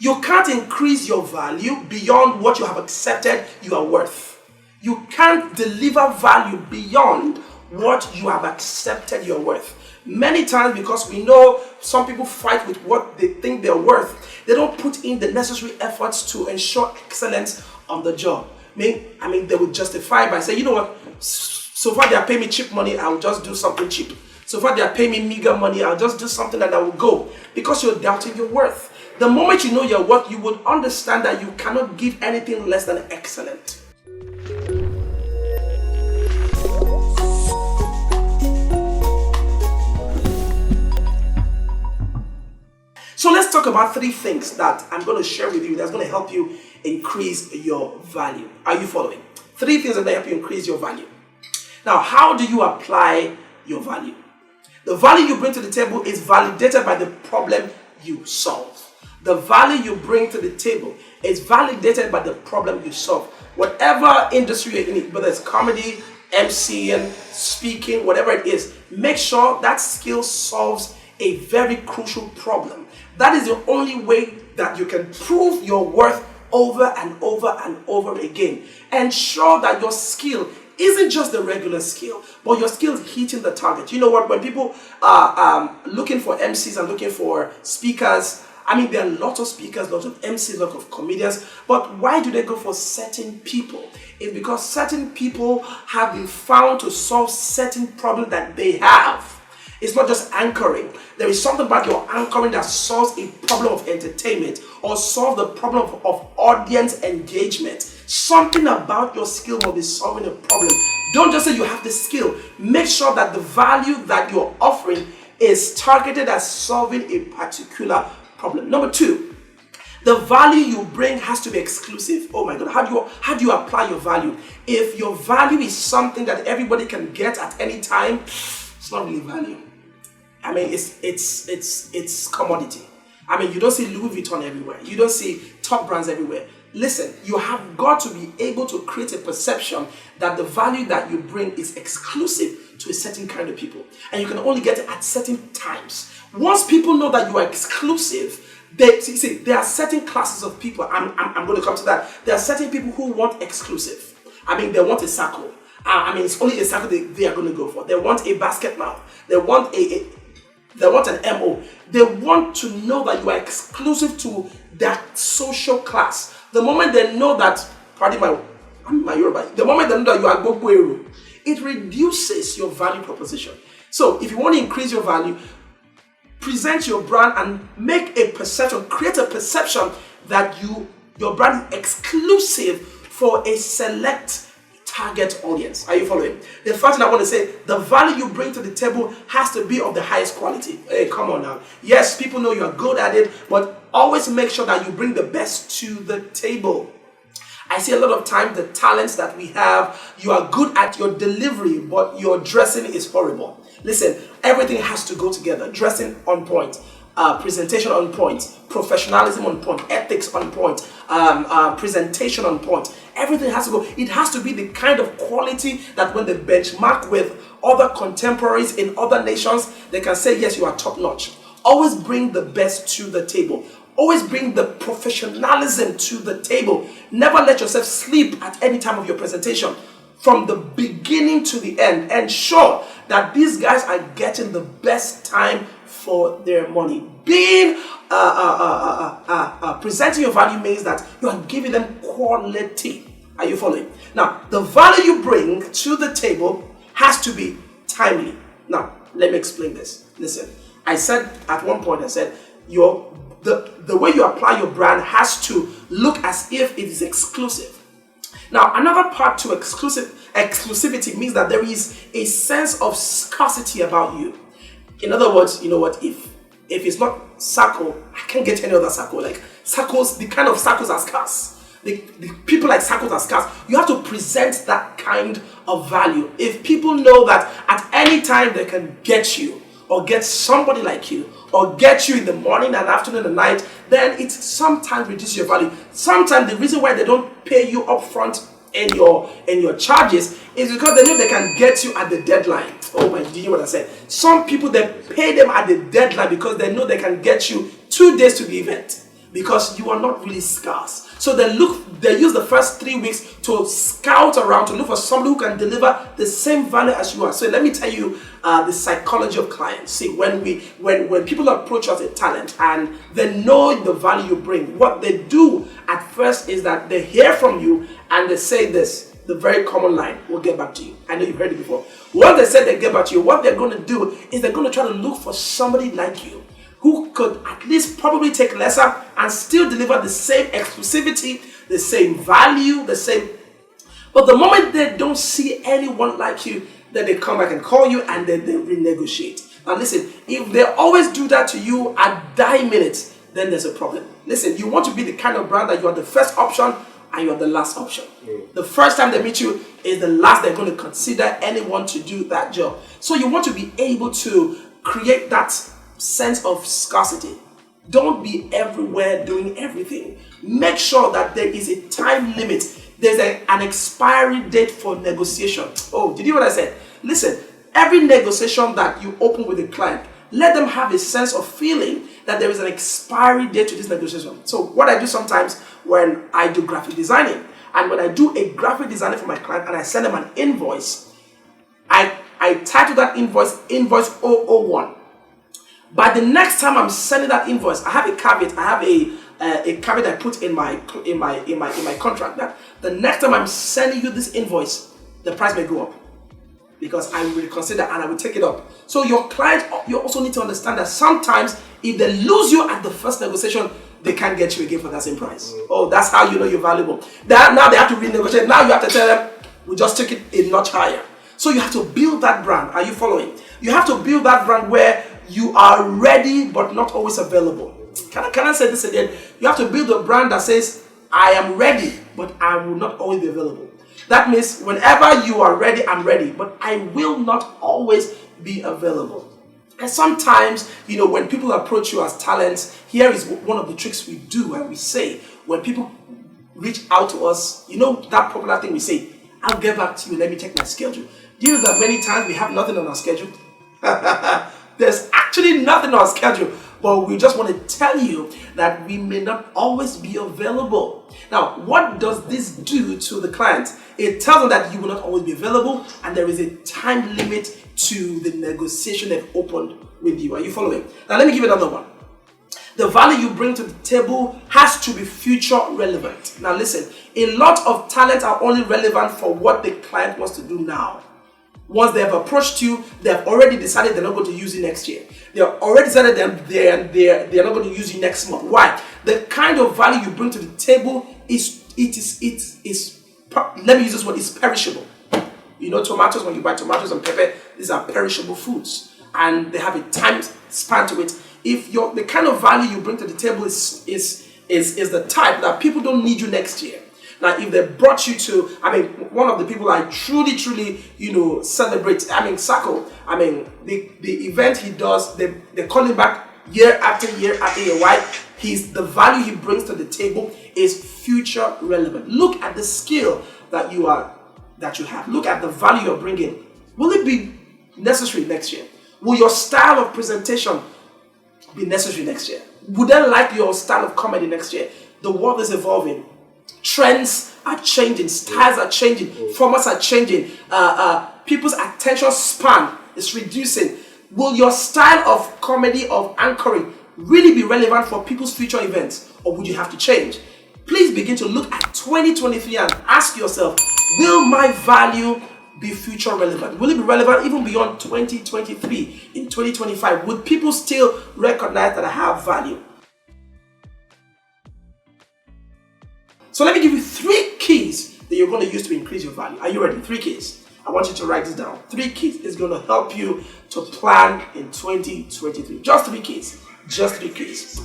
You can't increase your value beyond what you have accepted you are worth. You can't deliver value beyond what you have accepted you're worth. Many times, because we know some people fight with what they think they're worth, they don't put in the necessary efforts to ensure excellence on the job. I mean, they would justify by saying, you know what, so far they are paying me cheap money, I'll just do something cheap. So far they are paying me meager money, I'll just do something and I will go. Because you're doubting your worth. The moment you know your worth, you would understand that you cannot give anything less than excellent. So let's talk about 3 things that I'm going to share with you that's going to help you increase your value. Are you following? 3 things that are going to help you increase your value. Now, how do you apply your value? The value you bring to the table is validated by the problem you solve. The value you bring to the table is validated by the problem you solve. Whatever industry you're in, whether it's comedy, MCing, speaking, whatever it is, make sure that skill solves a very crucial problem. That is the only way that you can prove your worth over and over and over again. Ensure that your skill isn't just the regular skill, but your skill is hitting the target. You know what? When people are looking for MCs and looking for speakers, I mean, there are lots of speakers, lots of MCs, lots of comedians, but why do they go for certain people? It's because certain people have been found to solve certain problems that they have. It's not just anchoring. There is something about your anchoring that solves a problem of entertainment or solves the problem of audience engagement. Something about your skill will be solving a problem. Don't just say you have the skill. Make sure that the value that you're offering is targeted at solving a particular problem. Number 2, the value you bring has to be exclusive. Oh my God, how do you apply your value? If your value is something that everybody can get at any time, it's not really value. I mean, it's commodity. I mean, you don't see Louis Vuitton everywhere. You don't see top brands everywhere. Listen, you have got to be able to create a perception that the value that you bring is exclusive to a certain kind of people. And you can only get it at certain times. Once people know that you are exclusive, there are certain classes of people. I'm going to come to that. There are certain people who want exclusive. I mean, they want a circle. I mean, it's only a circle they are going to go for. They want a basket mouth. They want an MO. They want to know that you are exclusive to that social class. The moment they know that, pardon my Yoruba, the moment they know that you are Gbogbo, it reduces your value proposition. So if you want to increase your value, present your brand and make a perception, create a perception that your brand is exclusive for a select target audience. Are you following? The first thing I want to say, the value you bring to the table has to be of the highest quality. Hey, come on now. Yes, people know you are good at it, but always make sure that you bring the best to the table. I see a lot of time the talents that we have, you are good at your delivery, but your dressing is horrible. Listen, everything has to go together. Dressing on point, presentation on point, professionalism on point, ethics on point, presentation on point. Everything has to go. It has to be the kind of quality that when they benchmark with other contemporaries in other nations, they can say, yes, you are top notch. Always bring the best to the table. Always bring the professionalism to the table. Never let yourself sleep at any time of your presentation. From the beginning to the end, ensure that these guys are getting the best time for their money. Being presenting your value means that you are giving them quality. Are you following? Now, the value you bring to the table has to be timely. Now, let me explain this. Listen, I said at one point, the way you apply your brand has to look as if it is exclusive. Now, another part to exclusivity means that there is a sense of scarcity about you. In other words, you know what, if it's not Saco, I can't get any other Saco. Like Sacos, the kind of Sacos are scarce. The people like Sacos are scarce. You have to present that kind of value. If people know that at any time they can get you or get somebody like you or get you in the morning and afternoon and night, then it sometimes reduces your value. Sometimes the reason why they don't pay you upfront in your charges is because they know they can get you at the deadline. Oh my, do you hear what I said? Some people, they pay them at the deadline because they know they can get you 2 days to the event. because you are not really scarce. So they use the first 3 weeks to scout around, to look for somebody who can deliver the same value as you are. So let me tell you the psychology of clients. See, when people approach us as talent and they know the value you bring, what they do at first is that they hear from you and they say this, the very common line, we'll get back to you. I know you've heard it before. Once they say they get back to you, what they're going to do is they're going to try to look for somebody like you who could at least probably take lesser and still deliver the same exclusivity, the same value, the same. But the moment they don't see anyone like you, then they come back and call you and then they renegotiate. Now listen, if they always do that to you at die minutes, then there's a problem. Listen, you want to be the kind of brand that you are the first option and you are the last option. The first time they meet you is the last they're going to consider anyone to do that job. So you want to be able to create that sense of scarcity. Don't be everywhere doing everything. Make sure that there is a time limit. There's an expiry date for negotiation. Oh, did you hear what I said? Listen, every negotiation that you open with a client, let them have a sense of feeling that there is an expiry date to this negotiation. So what I do sometimes when I do graphic designing, and when I do a graphic designing for my client and I send them an invoice, I title that invoice 001. By the next time I'm sending that invoice, I have a caveat. I have a caveat I put in my contract that the next time I'm sending you this invoice, the price may go up because I will consider and I will take it up. So your client, you also need to understand that sometimes if they lose you at the first negotiation, they can't get you again for that same price. Oh, that's how you know you're valuable. Now they have to renegotiate. Now you have to tell them, we just took it a notch higher. So you have to build that brand. Are you following? You have to build that brand where you are ready but not always available. Can I say this again? You have to build a brand that says, I am ready, but I will not always be available. That means whenever you are ready, I'm ready, but I will not always be available. And sometimes, when people approach you as talents, here is one of the tricks we do and we say, when people reach out to us, that popular thing we say, I'll get back to you, let me check my schedule. Do you know that many times we have nothing on our schedule? There's actually nothing on our schedule, but we just want to tell you that we may not always be available. Now, what does this do to the client? It tells them that you will not always be available and there is a time limit to the negotiation they've opened with you. Are you following? Now, let me give you another one. The value you bring to the table has to be future relevant. Now, listen, a lot of talents are only relevant for what the client wants to do now. Once they have approached you, they have already decided they're not going to use you next year. They have already decided they're not going to use you next month. Why? The kind of value you bring to the table is let me use this word, it's perishable. Tomatoes, when you buy tomatoes and pepper, these are perishable foods and they have a time span to it. If the kind of value you bring to the table is the type that people don't need you next year. Now, if they brought you to, one of the people I truly, celebrate, Saco, the event he does, they call him back year after year after year. Why? The value he brings to the table is future relevant. Look at the skill that you have. Look at the value you're bringing. Will it be necessary next year? Will your style of presentation be necessary next year? Would they like your style of comedy next year? The world is evolving. Trends are changing, styles are changing, formats are changing, people's attention span is reducing. Will your style of comedy, of anchoring, really be relevant for people's future events, or would you have to change? Please begin to look at 2023 and ask yourself, will my value be future relevant? Will it be relevant even beyond 2023? In 2025, would people still recognize that I have value? So let me give you 3 keys that you're going to use to increase your value. Are you ready? 3 keys. I want you to write this down. 3 keys is going to help you to plan in 2023. Just 3 keys. Just 3 keys.